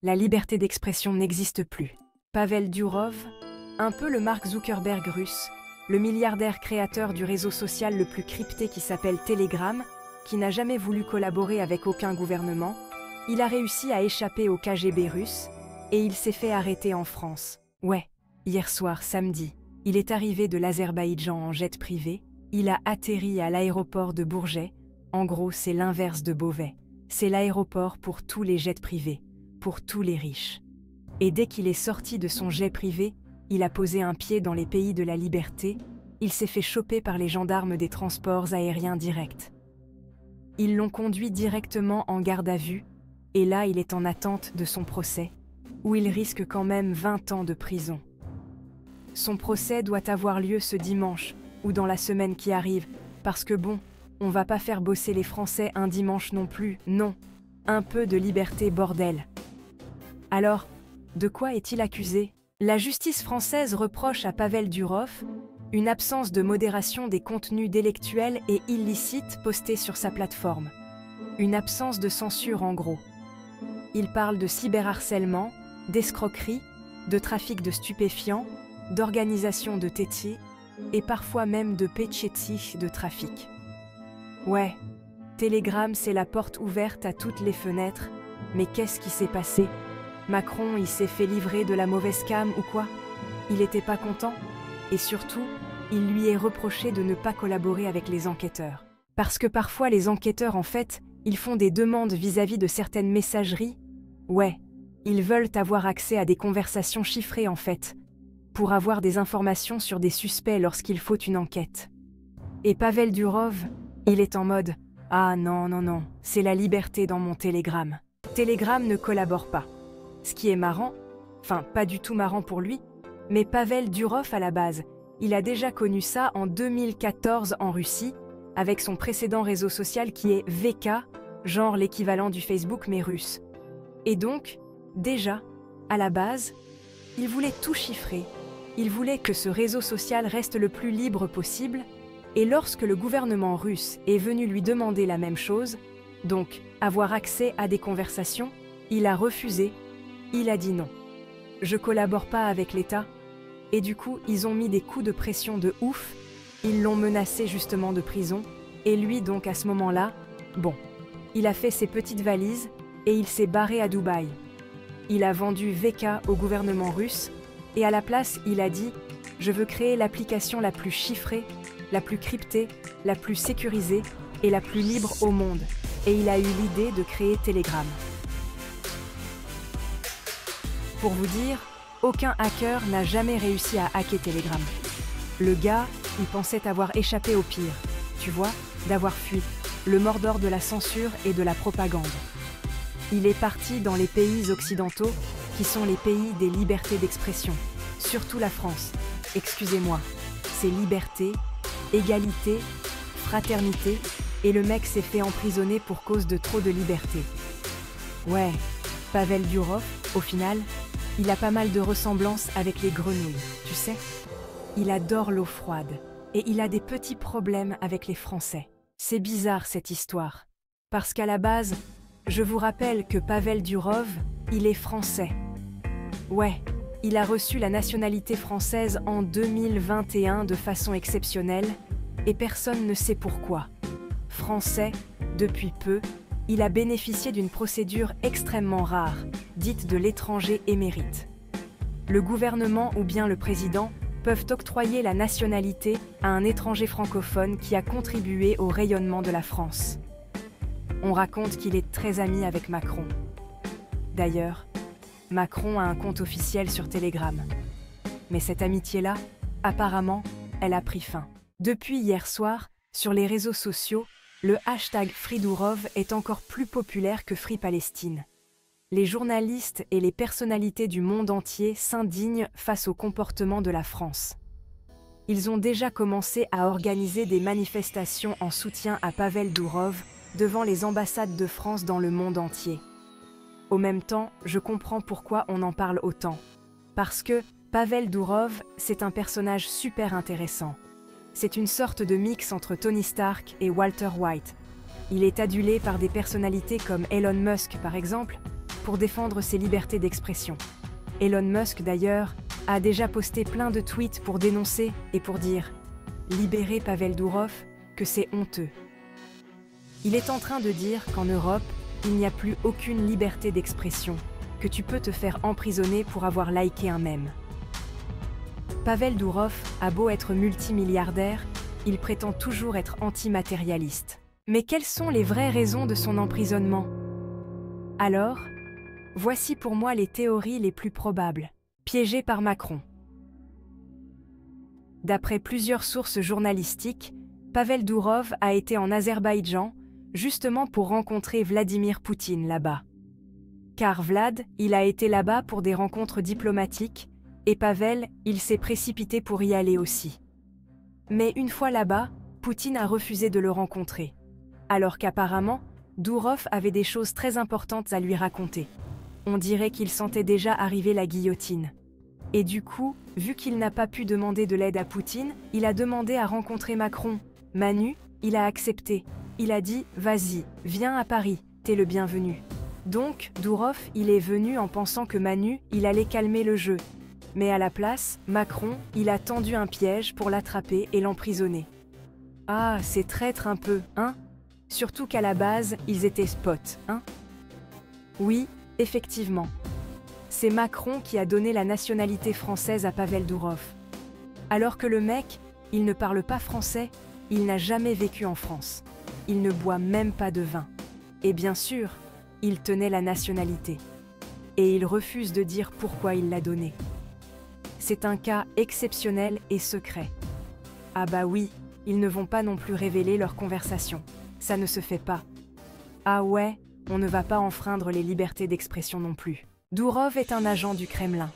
La liberté d'expression n'existe plus. Pavel Durov, un peu le Mark Zuckerberg russe, le milliardaire créateur du réseau social le plus crypté qui s'appelle Telegram, qui n'a jamais voulu collaborer avec aucun gouvernement, il a réussi à échapper au KGB russe et il s'est fait arrêter en France. Ouais, hier soir, samedi, il est arrivé de l'Azerbaïdjan en jet privé, il a atterri à l'aéroport de Bourget, en gros c'est l'inverse de Beauvais. C'est l'aéroport pour tous les jets privés, pour tous les riches. Et dès qu'il est sorti de son jet privé, il a posé un pied dans les pays de la liberté, il s'est fait choper par les gendarmes des transports aériens directs. Ils l'ont conduit directement en garde à vue, et là il est en attente de son procès, où il risque quand même 20 ans de prison. Son procès doit avoir lieu ce dimanche, ou dans la semaine qui arrive, parce que bon, on va pas faire bosser les Français un dimanche non plus, non. Un peu de liberté, bordel. Alors, de quoi est-il accusé? La justice française reproche à Pavel Durov une absence de modération des contenus délictuels et illicites postés sur sa plateforme. Une absence de censure en gros. Il parle de cyberharcèlement, d'escroquerie, de trafic de stupéfiants, d'organisation de tétiers et parfois même de péchétis de trafic. Ouais, Telegram c'est la porte ouverte à toutes les fenêtres, mais qu'est-ce qui s'est passé? Macron, il s'est fait livrer de la mauvaise cam ou quoi? Il était pas content? Et surtout, il lui est reproché de ne pas collaborer avec les enquêteurs. Parce que parfois les enquêteurs, en fait, ils font des demandes vis-à-vis de certaines messageries. Ouais, ils veulent avoir accès à des conversations chiffrées en fait, pour avoir des informations sur des suspects lorsqu'il faut une enquête. Et Pavel Durov, il est en mode « Ah non, non, non, c'est la liberté dans mon Telegram. Telegram ne collabore pas. » Ce qui est marrant, enfin pas du tout marrant pour lui, mais Pavel Durov à la base, il a déjà connu ça en 2014 en Russie, avec son précédent réseau social qui est VK, genre l'équivalent du Facebook mais russe. Et donc, déjà, à la base, il voulait tout chiffrer. Il voulait que ce réseau social reste le plus libre possible, et lorsque le gouvernement russe est venu lui demander la même chose, donc avoir accès à des conversations, il a refusé. Il a dit non. Je collabore pas avec l'État. Et du coup, ils ont mis des coups de pression de ouf. Ils l'ont menacé justement de prison. Et lui, donc à ce moment-là, bon, il a fait ses petites valises et il s'est barré à Dubaï. Il a vendu VK au gouvernement russe et à la place, il a dit « Je veux créer l'application la plus chiffrée, la plus cryptée, la plus sécurisée et la plus libre au monde. » Et il a eu l'idée de créer Telegram. Pour vous dire, aucun hacker n'a jamais réussi à hacker Telegram. Le gars, il pensait avoir échappé au pire, tu vois, d'avoir fui, le Mordor de la censure et de la propagande. Il est parti dans les pays occidentaux, qui sont les pays des libertés d'expression, surtout la France. Excusez-moi, c'est liberté, égalité, fraternité, et le mec s'est fait emprisonner pour cause de trop de liberté. Ouais, Pavel Durov, au final, il a pas mal de ressemblances avec les grenouilles, tu sais. Il adore l'eau froide et il a des petits problèmes avec les Français. C'est bizarre cette histoire, parce qu'à la base, je vous rappelle que Pavel Durov, il est français. Ouais, il a reçu la nationalité française en 2021 de façon exceptionnelle et personne ne sait pourquoi. Français, depuis peu, il a bénéficié d'une procédure extrêmement rare, dite de l'étranger émérite. Le gouvernement ou bien le président peuvent octroyer la nationalité à un étranger francophone qui a contribué au rayonnement de la France. On raconte qu'il est très ami avec Macron. D'ailleurs, Macron a un compte officiel sur Telegram. Mais cette amitié-là, apparemment, elle a pris fin. Depuis hier soir, sur les réseaux sociaux, le hashtag FreeDurov est encore plus populaire que Free Palestine. Les journalistes et les personnalités du monde entier s'indignent face au comportement de la France. Ils ont déjà commencé à organiser des manifestations en soutien à Pavel Durov devant les ambassades de France dans le monde entier. Au même temps, je comprends pourquoi on en parle autant. Parce que Pavel Durov, c'est un personnage super intéressant. C'est une sorte de mix entre Tony Stark et Walter White. Il est adulé par des personnalités comme Elon Musk par exemple, pour défendre ses libertés d'expression. Elon Musk, d'ailleurs, a déjà posté plein de tweets pour dénoncer et pour dire « Libérez Pavel Dourov », que c'est honteux. Il est en train de dire qu'en Europe, il n'y a plus aucune liberté d'expression, que tu peux te faire emprisonner pour avoir liké un mème. Pavel Dourov a beau être multimilliardaire, il prétend toujours être antimatérialiste. Mais quelles sont les vraies raisons de son emprisonnement? Alors, voici pour moi les théories les plus probables. Piégé par Macron. D'après plusieurs sources journalistiques, Pavel Dourov a été en Azerbaïdjan, justement pour rencontrer Vladimir Poutine là-bas. Car Vlad, il a été là-bas pour des rencontres diplomatiques, et Pavel, il s'est précipité pour y aller aussi. Mais une fois là-bas, Poutine a refusé de le rencontrer. Alors qu'apparemment, Dourov avait des choses très importantes à lui raconter. On dirait qu'il sentait déjà arriver la guillotine. Et du coup, vu qu'il n'a pas pu demander de l'aide à Poutine, il a demandé à rencontrer Macron. Manu, il a accepté. Il a dit « Vas-y, viens à Paris, t'es le bienvenu ». Donc, Dourov, il est venu en pensant que Manu, il allait calmer le jeu. Mais à la place, Macron, il a tendu un piège pour l'attraper et l'emprisonner. Ah, c'est traître un peu, hein? Surtout qu'à la base, ils étaient potes, hein? Oui, effectivement. C'est Macron qui a donné la nationalité française à Pavel Dourov. Alors que le mec, il ne parle pas français, il n'a jamais vécu en France. Il ne boit même pas de vin. Et bien sûr, il tenait la nationalité. Et il refuse de dire pourquoi il l'a donnée. C'est un cas exceptionnel et secret. Ah bah oui, ils ne vont pas non plus révéler leur conversation. Ça ne se fait pas. Ah ouais, on ne va pas enfreindre les libertés d'expression non plus. Dourov est un agent du Kremlin.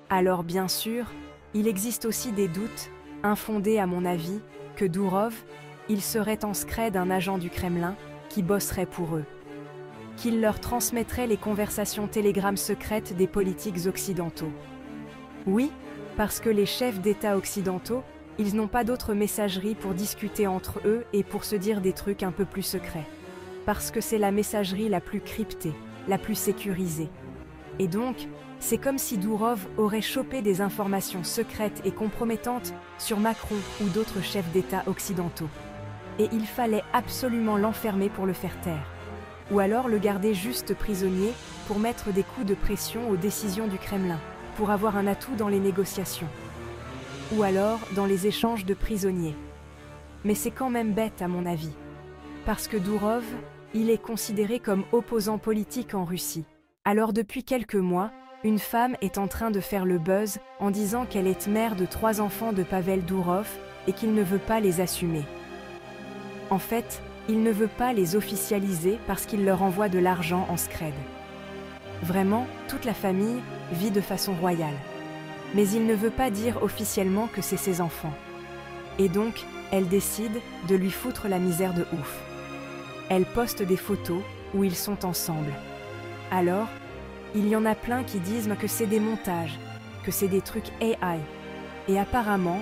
Alors bien sûr, il existe aussi des doutes, infondés à mon avis, que Dourov, il serait en secret d'un agent du Kremlin qui bosserait pour eux. Qu'il leur transmettrait les conversations Telegram secrètes des politiques occidentaux. Oui, parce que les chefs d'État occidentaux, ils n'ont pas d'autre messagerie pour discuter entre eux et pour se dire des trucs un peu plus secrets. Parce que c'est la messagerie la plus cryptée, la plus sécurisée. Et donc, c'est comme si Dourov aurait chopé des informations secrètes et compromettantes sur Macron ou d'autres chefs d'État occidentaux. Et il fallait absolument l'enfermer pour le faire taire. Ou alors le garder juste prisonnier pour mettre des coups de pression aux décisions du Kremlin, pour avoir un atout dans les négociations. Ou alors dans les échanges de prisonniers. Mais c'est quand même bête à mon avis. Parce que Dourov, il est considéré comme opposant politique en Russie. Alors depuis quelques mois, une femme est en train de faire le buzz en disant qu'elle est mère de 3 enfants de Pavel Dourov et qu'il ne veut pas les assumer. En fait, il ne veut pas les officialiser parce qu'il leur envoie de l'argent en scred. Vraiment, toute la famille vit de façon royale. Mais il ne veut pas dire officiellement que c'est ses enfants. Et donc, elle décide de lui foutre la misère de ouf. Elle poste des photos où ils sont ensemble. Alors, il y en a plein qui disent que c'est des montages, que c'est des trucs AI. Et apparemment,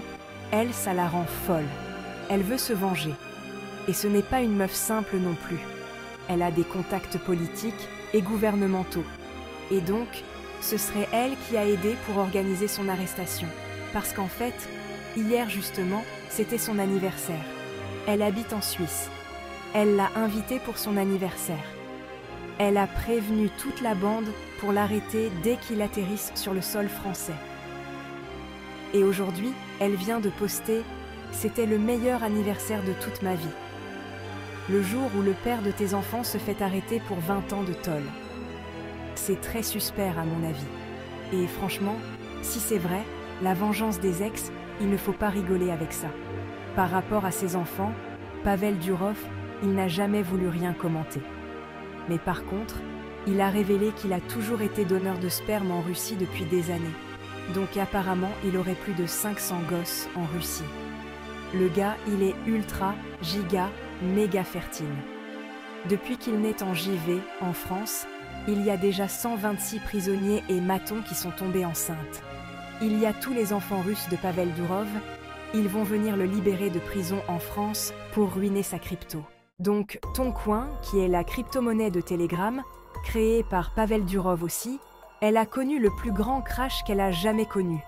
elle, ça la rend folle. Elle veut se venger. Et ce n'est pas une meuf simple non plus. Elle a des contacts politiques et gouvernementaux. Et donc, ce serait elle qui a aidé pour organiser son arrestation. Parce qu'en fait, hier justement, c'était son anniversaire. Elle habite en Suisse. Elle l'a invité pour son anniversaire. Elle a prévenu toute la bande pour l'arrêter dès qu'il atterrisse sur le sol français. Et aujourd'hui, elle vient de poster « C'était le meilleur anniversaire de toute ma vie. Le jour où le père de tes enfants se fait arrêter pour 20 ans de tôle. » C'est très suspect à mon avis. Et franchement, si c'est vrai, la vengeance des ex, il ne faut pas rigoler avec ça. Par rapport à ses enfants, Pavel Dourov, il n'a jamais voulu rien commenter. Mais par contre, il a révélé qu'il a toujours été donneur de sperme en Russie depuis des années. Donc apparemment, il aurait plus de 500 gosses en Russie. Le gars, il est ultra, giga, méga fertile. Depuis qu'il naît en JV, en France, il y a déjà 126 prisonniers et matons qui sont tombés enceintes. Il y a tous les enfants russes de Pavel Dourov, ils vont venir le libérer de prison en France pour ruiner sa crypto. Donc Toncoin, qui est la crypto-monnaie de Telegram, créée par Pavel Durov aussi, elle a connu le plus grand crash qu'elle a jamais connu.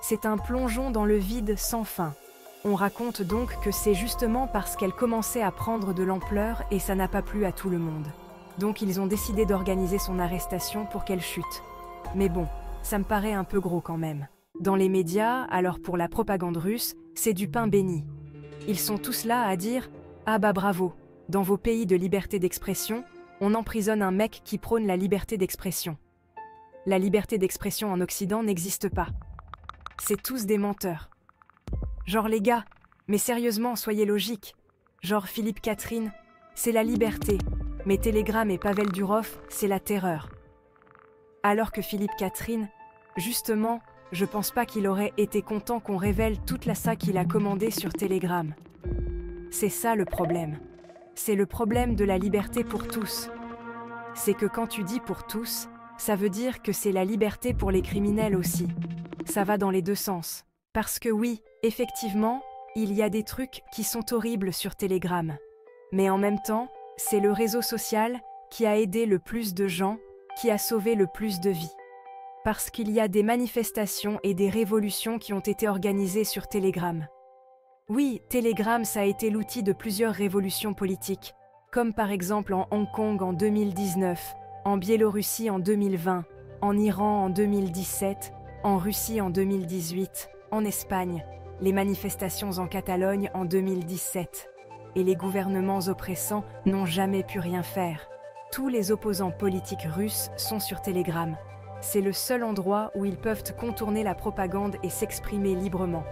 C'est un plongeon dans le vide sans fin. On raconte donc que c'est justement parce qu'elle commençait à prendre de l'ampleur et ça n'a pas plu à tout le monde. Donc ils ont décidé d'organiser son arrestation pour qu'elle chute. Mais bon, ça me paraît un peu gros quand même. Dans les médias, alors pour la propagande russe, c'est du pain béni. Ils sont tous là à dire « Ah bah bravo, dans vos pays de liberté d'expression, on emprisonne un mec qui prône la liberté d'expression. » La liberté d'expression en Occident n'existe pas. C'est tous des menteurs. Genre les gars, mais sérieusement, soyez logiques. Genre Philippe Catherine, c'est la liberté, mais Telegram et Pavel Durov, c'est la terreur. Alors que Philippe Catherine, justement, je pense pas qu'il aurait été content qu'on révèle toute la ça qu'il a commandée sur Telegram. C'est ça le problème. C'est le problème de la liberté pour tous. C'est que quand tu dis pour tous, ça veut dire que c'est la liberté pour les criminels aussi. Ça va dans les deux sens. Parce que oui, effectivement, il y a des trucs qui sont horribles sur Telegram. Mais en même temps, c'est le réseau social qui a aidé le plus de gens, qui a sauvé le plus de vies. Parce qu'il y a des manifestations et des révolutions qui ont été organisées sur Telegram. Oui, Telegram, ça a été l'outil de plusieurs révolutions politiques, comme par exemple en Hong Kong en 2019, en Biélorussie en 2020, en Iran en 2017, en Russie en 2018, en Espagne, les manifestations en Catalogne en 2017. Et les gouvernements oppressants n'ont jamais pu rien faire. Tous les opposants politiques russes sont sur Telegram. C'est le seul endroit où ils peuvent contourner la propagande et s'exprimer librement.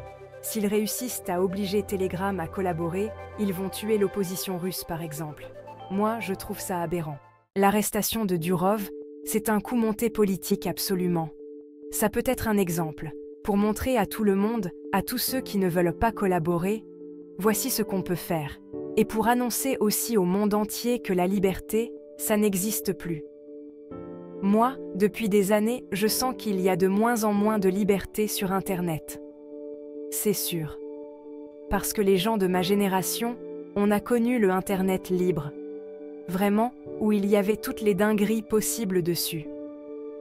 S'ils réussissent à obliger Telegram à collaborer, ils vont tuer l'opposition russe par exemple. Moi, je trouve ça aberrant. L'arrestation de Durov, c'est un coup monté politique absolument. Ça peut être un exemple, pour montrer à tout le monde, à tous ceux qui ne veulent pas collaborer, voici ce qu'on peut faire. Et pour annoncer aussi au monde entier que la liberté, ça n'existe plus. Moi, depuis des années, je sens qu'il y a de moins en moins de liberté sur Internet. C'est sûr. Parce que les gens de ma génération, on a connu le Internet libre. Vraiment, où il y avait toutes les dingueries possibles dessus.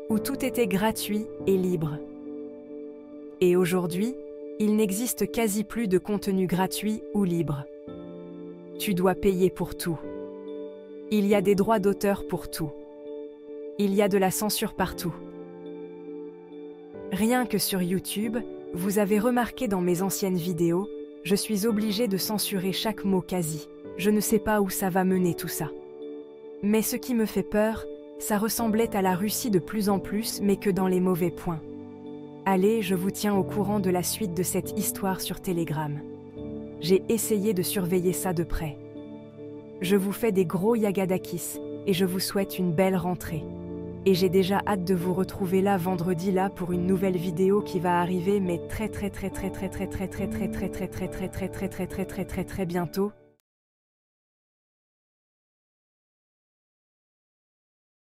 Où tout était gratuit et libre. Et aujourd'hui, il n'existe quasi plus de contenu gratuit ou libre. Tu dois payer pour tout. Il y a des droits d'auteur pour tout. Il y a de la censure partout. Rien que sur YouTube, vous avez remarqué dans mes anciennes vidéos, je suis obligée de censurer chaque mot quasi. Je ne sais pas où ça va mener tout ça. Mais ce qui me fait peur, ça ressemblait à la Russie de plus en plus, mais que dans les mauvais points. Allez, je vous tiens au courant de la suite de cette histoire sur Telegram. J'ai essayé de surveiller ça de près. Je vous fais des gros yagadakis et je vous souhaite une belle rentrée. Et j'ai déjà hâte de vous retrouver là vendredi là pour une nouvelle vidéo qui va arriver mais très bientôt.